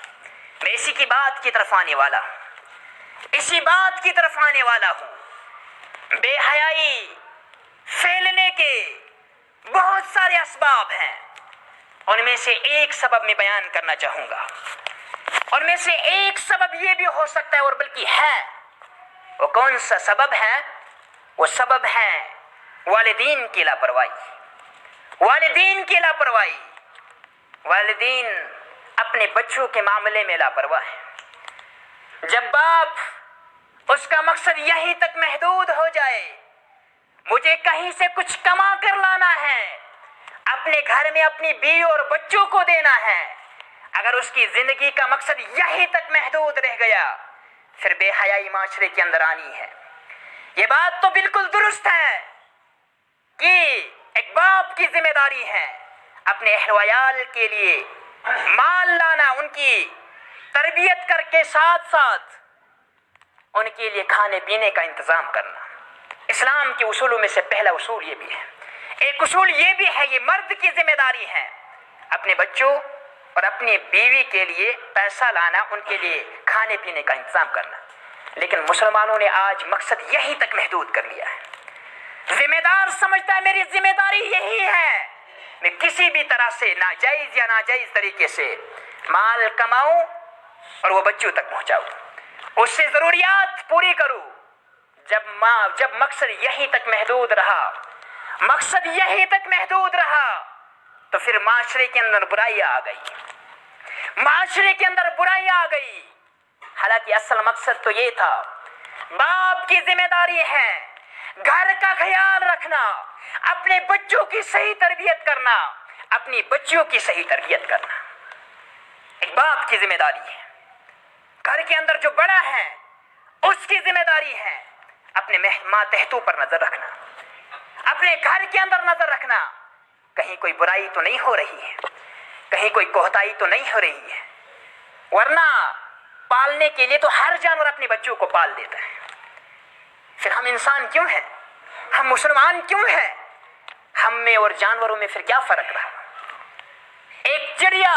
میں اسی کی بات کی طرف آنے والا ہوں، اسی بات کی طرف آنے والا ہوں۔ بے حیائی پھیلنے کے بہت سارے اسباب ہیں، ان میں سے ایک سبب میں بیان کرنا چاہوں گا، ان میں سے ایک سبب یہ بھی ہو سکتا ہے اور بلکہ ہے۔ وہ کون سا سبب ہے؟ وہ سبب ہے والدین کی لاپرواہی، والدین کی لاپرواہی۔ والدین اپنے بچوں کے معاملے میں لاپرواہ ہیں۔ جب باپ اس کا مقصد یہیں تک محدود ہو جائے، مجھے کہیں سے کچھ کما کر لانا ہے، اپنے گھر میں اپنی بیوی اور بچوں کو دینا ہے، اگر اس کی زندگی کا مقصد یہیں تک محدود رہ گیا پھر بے حیائی معاشرے کے اندر آنی ہے۔ یہ بات تو بالکل درست ہے کہ ایک باپ کی ذمہ داری ہے اپنے اہل و عیال کے لیے مال لانا، ان کی تربیت کر کے ساتھ ساتھ ان کے لیے کھانے پینے کا انتظام کرنا۔ اسلام کے اصولوں میں سے پہلا اصول یہ بھی ہے، ایک اصول یہ بھی ہے، یہ مرد کی ذمہ داری ہے اپنے بچوں اور اپنی بیوی کے لیے پیسہ لانا، ان کے لیے کھانے پینے کا انتظام کرنا۔ لیکن مسلمانوں نے آج مقصد یہیں تک محدود کر لیا ہے۔ ذمہ دار سمجھتا ہے میری ذمہ داری یہی ہے میں کسی بھی طرح سے ناجائز یا ناجائز طریقے سے مال کماؤں اور وہ بچوں تک پہنچاؤں، اس سے ضروریات پوری کروں۔ جب مقصد یہی تک محدود رہا، مقصد یہی تک محدود رہا تو پھر معاشرے کے اندر برائیاں آ گئی، معاشرے کے اندر برائیاں آ گئی۔ حالانکہ اصل مقصد تو یہ تھا، باپ کی ذمہ داری ہے گھر کا خیال رکھنا، اپنے بچوں کی صحیح تربیت کرنا، اپنی بچیوں کی صحیح تربیت کرنا، ایک باپ کی ذمہ داری ہے۔ گھر کے اندر جو بڑا ہے اس کی ذمہ داری ہے اپنے ماتحتوں پر نظر رکھنا، اپنے گھر کے اندر نظر رکھنا، کہیں کوئی برائی تو نہیں ہو رہی ہے، کہیں کوئی کوتاہی تو نہیں ہو رہی ہے، ورنہ پالنے کے لیے تو ہر جانور اپنے بچوں کو پال دیتا ہے۔ پھر ہم انسان کیوں ہیں؟ ہم مسلمان کیوں ہیں؟ ہم میں اور جانوروں میں پھر کیا فرق رہا؟ ایک چڑیا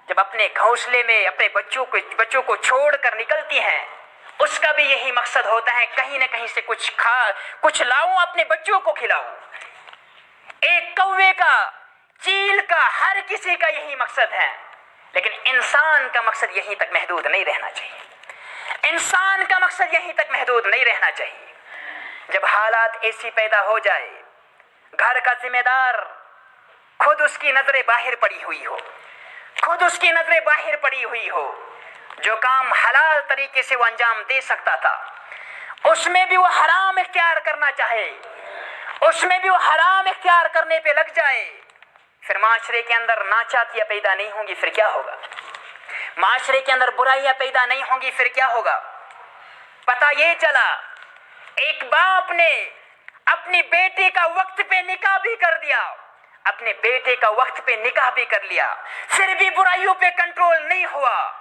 جب اپنے گھونسلے میں اپنے بچوں کو چھوڑ کر نکلتی ہیں، اس کا بھی یہی مقصد ہوتا ہے کہیں نہ کہیں سے کچھ لاؤں اپنے بچوں کو کھلاؤں۔ ایک کوے کا، چیل کا، ہر کسی کا یہی مقصد ہے، لیکن انسان کا مقصد یہیں تک محدود نہیں رہنا چاہیے، انسان کا مقصد یہیں تک محدود نہیں رہنا چاہیے۔ جب حالات ایسی پیدا ہو جائے، گھر کا ذمہ دار خود اس کی نظریں باہر پڑی ہوئی ہو، خود اس کی نظریں باہر پڑی ہوئی ہو، جو کام حلال طریقے سے وہ انجام دے سکتا تھا اس میں بھی وہ حرام اختیار کرنا چاہے، اس میں بھی وہ حرام اختیار کرنے پہ لگ جائے، پھر معاشرے کے اندر ناچاتیاں پیدا نہیں ہوں گی، پھر کیا ہوگا؟ معاشرے کے اندر برائیاں پیدا نہیں ہوں گی، پھر کیا ہوگا؟ پتہ یہ چلا ایک باپ نے اپنی بیٹی کا وقت پہ نکاح بھی کر دیا، اپنے بیٹے کا وقت پہ نکاح بھی کر لیا، پھر بھی برائیوں پہ کنٹرول نہیں ہوا،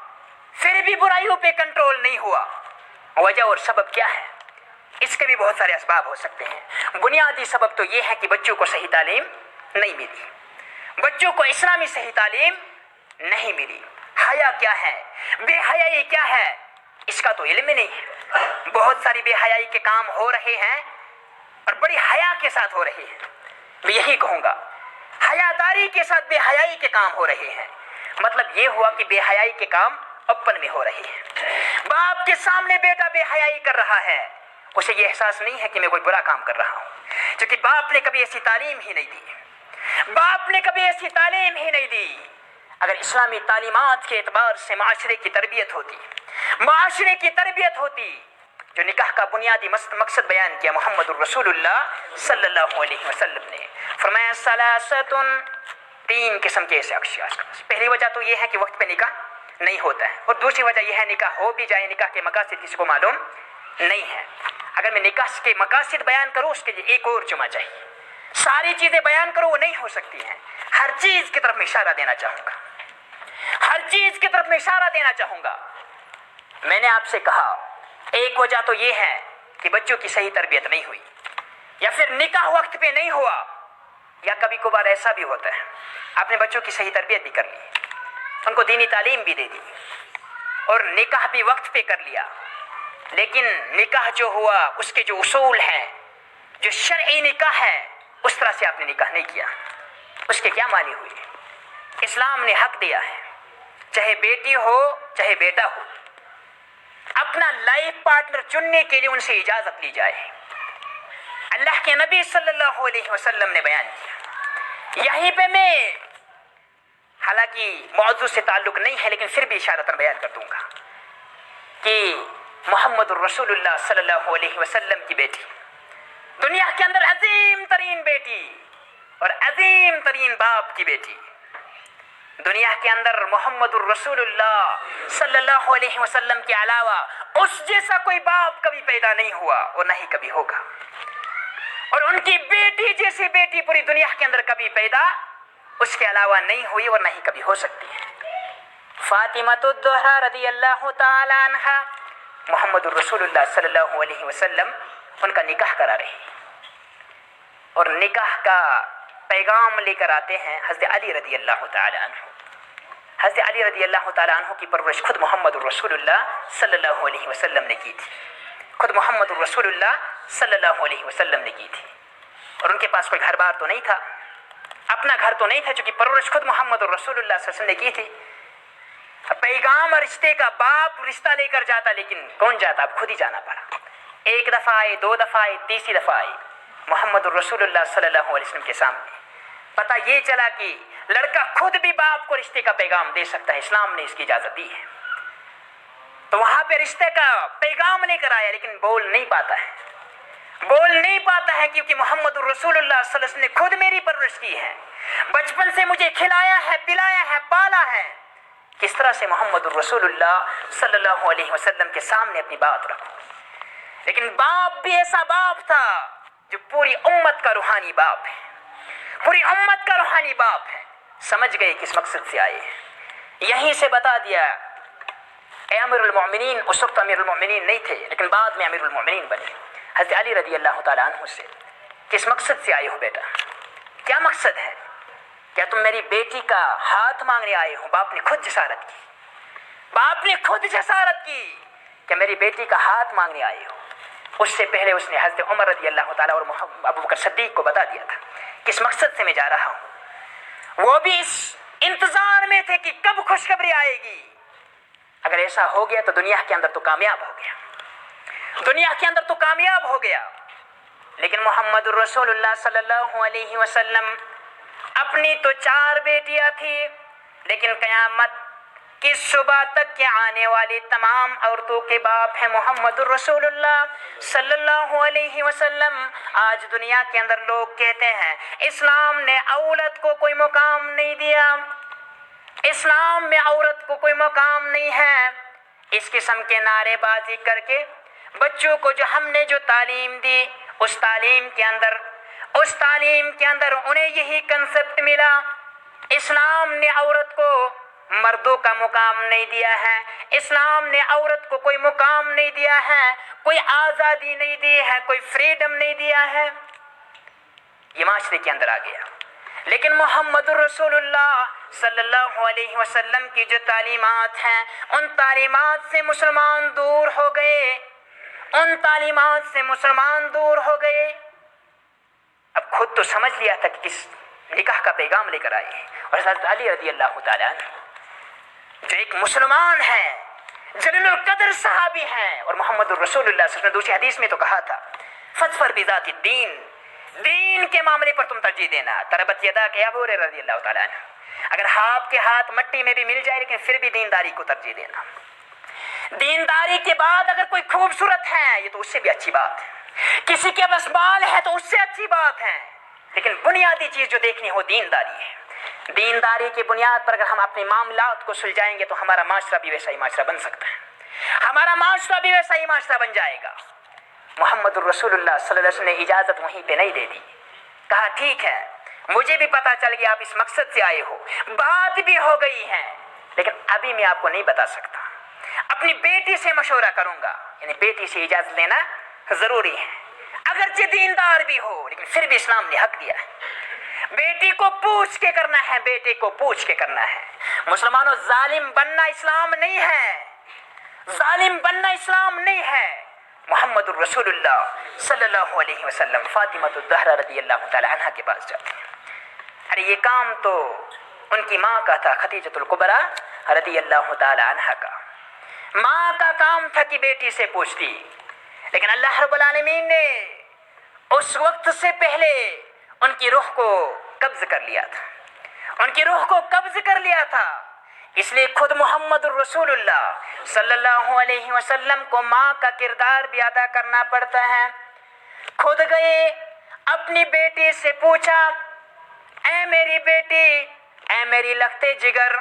پھر بھی برائیوں پہ کنٹرول نہیں ہوا۔ وجہ اور سبب کیا ہے؟ اس کے بھی بہت سارے اسباب ہو سکتے ہیں۔ بنیادی سبب تو یہ ہے کہ بچوں کو صحیح تعلیم نہیں ملی، بچوں کو اسلامی صحیح تعلیم نہیں ملی۔ حیا کیا ہے، بے حیائی کیا ہے، اس کا تو علم ہی نہیں ہے۔ بہت ساری بے حیائی کے کام ہو رہے ہیں اور بڑی حیا کے ساتھ ہو رہے ہیں، میں یہی کہوں گا حیاداری کے ساتھ بے حیائی کے کام ہو رہے ہیں۔ مطلب یہ ہوا کہ بے حیائی کے کام اوپن میں ہو رہے ہیں۔ باپ کے سامنے بیٹا بے حیائی کر رہا ہے، اسے یہ احساس نہیں ہے کہ میں کوئی برا کام کر رہا ہوں، کیونکہ باپ نے کبھی ایسی تعلیم ہی نہیں دی، باپ نے کبھی ایسی تعلیم ہی نہیں دی۔ اگر اسلامی تعلیمات کے اعتبار سے معاشرے کی تربیت ہوتی، معاشرے کی تربیت ہوتی، جو نکاح کا بنیادی مقصد بیان کیا محمد الرسول اللہ صلی اللہ علیہ وسلم نے، فرمایا ثلاثۃ، تین قسم کے ایسے اشخاص۔ پہلی وجہ تو یہ ہے کہ وقت پہ نکاح نہیں ہوتا ہے، اور دوسری وجہ یہ ہے نکاح ہو بھی جائے، نکاح کے مقاصد کسی کو معلوم نہیں ہے۔ اگر میں نکاح کے مقاصد بیان کروں اس کے لیے ایک اور جمعہ چاہیے، ساری چیزیں بیان کروں وہ نہیں ہو سکتی ہیں۔ ہر چیز کی طرف میں اشارہ دینا چاہوں گا، ہر چیز کی طرف میں اشارہ دینا چاہوں گا۔ میں نے آپ سے کہا ایک وجہ تو یہ ہے کہ بچوں کی صحیح تربیت نہیں ہوئی، یا پھر نکاح وقت پہ نہیں ہوا، یا کبھی کبھار ایسا بھی ہوتا ہے آپ نے بچوں کی صحیح تربیت بھی کر لی، ان کو دینی تعلیم بھی دے دی اور نکاح بھی وقت پہ کر لیا، لیکن نکاح جو ہوا اس کے جو اصول ہیں، جو شرعی نکاح ہے، اس طرح سے آپ نے نکاح نہیں کیا، اس کے کیا معنی ہوئی؟ اسلام نے حق دیا ہے چاہے بیٹی ہو چاہے بیٹا ہو، اپنا لائف پارٹنر چننے کے لیے ان سے اجازت لی جائے۔ اللہ کے نبی صلی اللہ علیہ وسلم نے بیان کیا، یہیں پہ میں حالانکہ موضوع سے تعلق نہیں ہے لیکن پھر بھی اشارتاً بیان کر دوں گا کہ محمد الرسول اللہ صلی اللہ علیہ وسلم کی بیٹی، دنیا کے اندر عظیم ترین بیٹی اور عظیم ترین باپ کی بیٹی، دنیا کے اندر محمد الرسول اللہ صلی اللہ علیہ وسلم کے علاوہ اس جیسا کوئی باپ کبھی پیدا نہیں ہوا اور نہ ہی کبھی ہوگا، اور ان کی بیٹی جیسی بیٹی پوری دنیا کے اندر کبھی پیدا اس کے علاوہ نہیں ہوئی اور نہ ہی کبھی ہو سکتی ہے۔ فاطمہ الزہرا رضی اللہ تعالی عنہا، محمد الرسول اللہ صلی اللہ علیہ وسلم ان کا نکاح کرا رہے اور نکاح کا پیغام لے کر آتے ہیں حضرت علی رضی اللہ تعالی عنہ۔ حضرت علی رضی اللہ تعالی عنہ کی پرورش خود محمد الرسول اللہ صلی اللہ علیہ وسلم نے کی تھی۔ خود محمد الرسول اللہ صلی اللہ علیہ وسلم نے کی تھی. اور ان کے پاس کوئی گھر بار تو نہیں تھا، اپنا گھر تو نہیں تھا، چونکہ پرورش خود محمد الرسول اللہ صلی اللہ علیہ وسلم نے کی تھی. پیغام اور رشتے کا باپ رشتہ لے کر جاتا، لیکن کون جاتا؟ اب خود ہی جانا پڑا. ایک دفعہ آئے، دو دفعہ آئے، تیسری دفعہ آئے محمد الرسول اللہ صلی اللہ علیہ وسلم کے سامنے. پتہ یہ چلا کہ لڑکا خود بھی باپ کو رشتے کا پیغام دے سکتا ہے، اسلام نے اس کی اجازت دی ہے. تو وہاں پہ رشتے کا پیغام لے کر آیا، لیکن بول نہیں پاتا ہے کیونکہ محمد الرسول اللہ صلی اللہ علیہ وسلم نے خود میری پرورش کی ہے، بچپن سے مجھے کھلایا ہے، پلایا ہے، پالا ہے. کس طرح سے محمد الرسول اللہ صلی اللہ علیہ وسلم کے سامنے اپنی بات رکھوں؟ لیکن باپ بھی ایسا باپ تھا جو پوری امت کا روحانی باپ ہے، پوری امت کا روحانی باپ ہے. سمجھ گئے کس مقصد سے آئے ہیں، یہیں سے بتا دیا. اے امیر المؤمنین، اس وقت امیر المؤمنین نہیں تھے لیکن بعد میں امیر المؤمنین بنے، حضرت علی رضی اللہ تعالیٰ عنہ سے. کس مقصد سے آئے ہو بیٹا؟ کیا مقصد ہے؟ کیا تم میری بیٹی کا ہاتھ مانگنے آئے ہو؟ باپ نے خود جسارت کی کہ میری بیٹی کا ہاتھ مانگنے آئے ہو. اس سے پہلے اس نے حضرت عمر رضی اللہ تعالیٰ اور ابو بکر صدیق کو بتا دیا تھا کس مقصد سے میں جا رہا ہوں. وہ بھی اس انتظار میں تھے کہ کب خوشخبری آئے گی. اگر ایسا ہو گیا تو دنیا کے اندر تو کامیاب ہو گیا، لیکن محمد الرسول اللہ صلی اللہ علیہ وسلم اپنی تو 4 بیٹیاں تھی، لیکن قیامت کی صبح تک کے آنے والی تمام عورتوں کے باپ ہیں محمد الرسول اللہ صلی اللہ علیہ وسلم. آج دنیا کے اندر لوگ کہتے ہیں اسلام نے عورت کو کوئی مقام نہیں دیا، اسلام میں عورت کو کوئی مقام نہیں ہے. اس قسم کے نعرے بازی کر کے بچوں کو ہم نے جو تعلیم دی، اس تعلیم کے اندر انہیں یہی کنسپٹ ملا، اسلام نے عورت کو مردوں کا مقام نہیں دیا ہے، اسلام نے عورت کو کوئی مقام نہیں دیا ہے، کوئی آزادی نہیں دی ہے، کوئی فریڈم نہیں دیا ہے. یہ معاشرے کے اندر آ گیا. لیکن محمد الرسول اللہ صلی اللہ علیہ وسلم کی جو تعلیمات ہیں، ان تعلیمات سے مسلمان دور ہو گئے. اب خود تو سمجھ لیا تھا کہ کس نکاح کا پیغام لے کر آئے ہیں. اور حضرت علی رضی اللہ تعالیٰ عنہ جو ایک مسلمان ہیں، جلیل القدر صحابی ہیں، اور محمد الرسول اللہ صلی اللہ علیہ وسلم نے دوسری حدیث میں تو کہا تھا فاظفر بذات الدین، دین کے معاملے پر تم ترجیح دینا. تربت یداک یا ابو ہریرہ رضی اللہ تعالیٰ عنہ، اگر آپ کے ہاتھ مٹی میں بھی مل جائے لیکن پھر بھی دینداری کو ترجیح دینا. دینداری کے بعد اگر کوئی خوبصورت ہے یہ تو اس سے بھی اچھی بات ہے، کسی کے پاس مال ہے تو اس سے اچھی بات ہے، لیکن بنیادی چیز جو دیکھنی ہو دینداری ہے. دینداری کی بنیاد پر اگر ہم اپنے معاملات کو سلجھائیں گے تو ہمارا معاشرہ بھی ویسا ہی معاشرہ بن سکتا ہے، ہمارا معاشرہ بھی ویسا ہی معاشرہ بن جائے گا. محمد الرسول اللہ صلی اللہ علیہ وسلم نے اجازت وہیں پہ نہیں دے دی. کہا ٹھیک ہے، مجھے بھی پتا چل گیا آپ اس مقصد سے آئے ہو، بات بھی ہو گئی ہے، لیکن ابھی میں آپ کو نہیں بتا سکتا، اپنی بیٹی سے مشورہ کروں گا. یعنی بیٹی سے اجازت لینا ضروری ہے، اگرچہ دیندار بھی ہو لیکن پھر بھی اسلام نے حق دیا ہے. بیٹی کو پوچھ کے کرنا ہے، بیٹے کو پوچھ کے کرنا ہے. مسلمانوں، ظالم بننا اسلام نہیں ہے، ظالم بننا اسلام نہیں ہے. محمد الرسول اللہ صلی اللہ علیہ وسلم فاطمہ الزہرا رضی اللہ تعالی عنہ کے پاس جاتے ہیں. ارے یہ کام تو ان کی ماں کا تھا، خدیجۃ الکبریٰ رضی اللہ تعالی عنہ کا. ماں کا کام تھا کہ بیٹی سے پوچھتی، لیکن اللہ رب العالمین نے اس وقت سے پہلے ان کی روح کو قبض کر لیا تھا. اس لیے خود محمد الرسول اللہ صلی اللہ علیہ وسلم کو ماں کا کردار بھی ادا کرنا پڑتا ہے. خود گئے، اپنی بیٹی سے پوچھا، اے میری بیٹی، اے میری لختے جگر،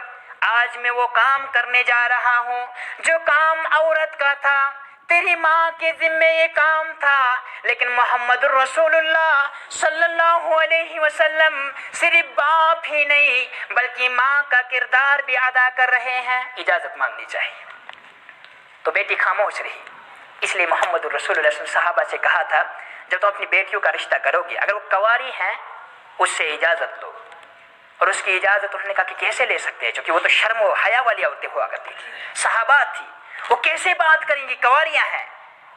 آج میں وہ کام کرنے جا رہا ہوں جو کام عورت کا تھا. تیری ماں کے ذمے یہ کام تھا، لیکن محمد الرسول اللہ صلی اللہ علیہ وسلم صرف باپ ہی نہیں بلکہ ماں کا کردار بھی ادا کر رہے ہیں، اجازت مانگنی چاہیے. تو بیٹی خاموش رہی. اس لیے محمد الرسول اللہ صلی اللہ علیہ وسلم صحابہ سے کہا تھا جب تم اپنی بیٹیوں کا رشتہ کرو گے، اگر وہ کنواری ہیں اس سے اجازت لو. اور اس کی اجازت انہوں نے کہا کہ کیسے لے سکتے ہیں، کیونکہ وہ تو شرم و حیا والی عورتیں ہوا کرتی تھی، صحابات تھی، وہ کیسے بات کریں گی، کنواریاں ہیں.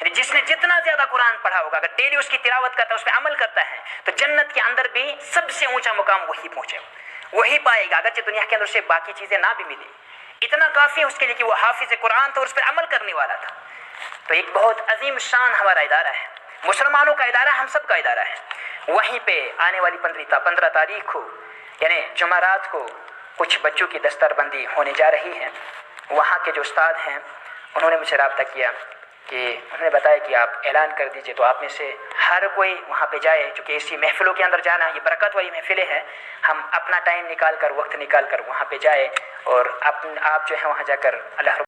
یعنی جس نے جتنا زیادہ قرآن پڑھا ہوگا، اگر ڈیلی اس کی تلاوت کرتا ہے، اس پہ عمل کرتا ہے، تو جنت کے اندر بھی سب سے اونچا مقام وہی پہنچے، وہی پائے گا، اگرچہ دنیا کے اندر اسے باقی چیزیں نہ بھی ملیں۔ اتنا کافی ہے اس کے لیے کہ وہ حافظ قرآن تھا اور اس پہ عمل کرنے والا تھا۔ تو ایک بہت عظیم شان ہمارا ادارہ ہے، مسلمانوں کا ادارہ، ہم سب کا ادارہ ہے۔ وہیں پہ آنے والی 15 تاریخ کو یعنی جمعرات کو کچھ بچوں کی دستار بندی ہونے جا رہی ہے۔ وہاں کے جو استاد ہیں انہوں نے مجھے رابطہ کیا کہ انہوں نے بتایا کہ آپ اعلان کر دیجئے، تو آپ میں سے ہر کوئی وہاں پہ جائے، چونکہ ایسی محفلوں کے اندر جانا یہ برکت والی محفلیں ہیں، ہم اپنا ٹائم نکال کر، وقت نکال کر وہاں پہ جائے اور آپ جو ہے وہاں جا کر اللہ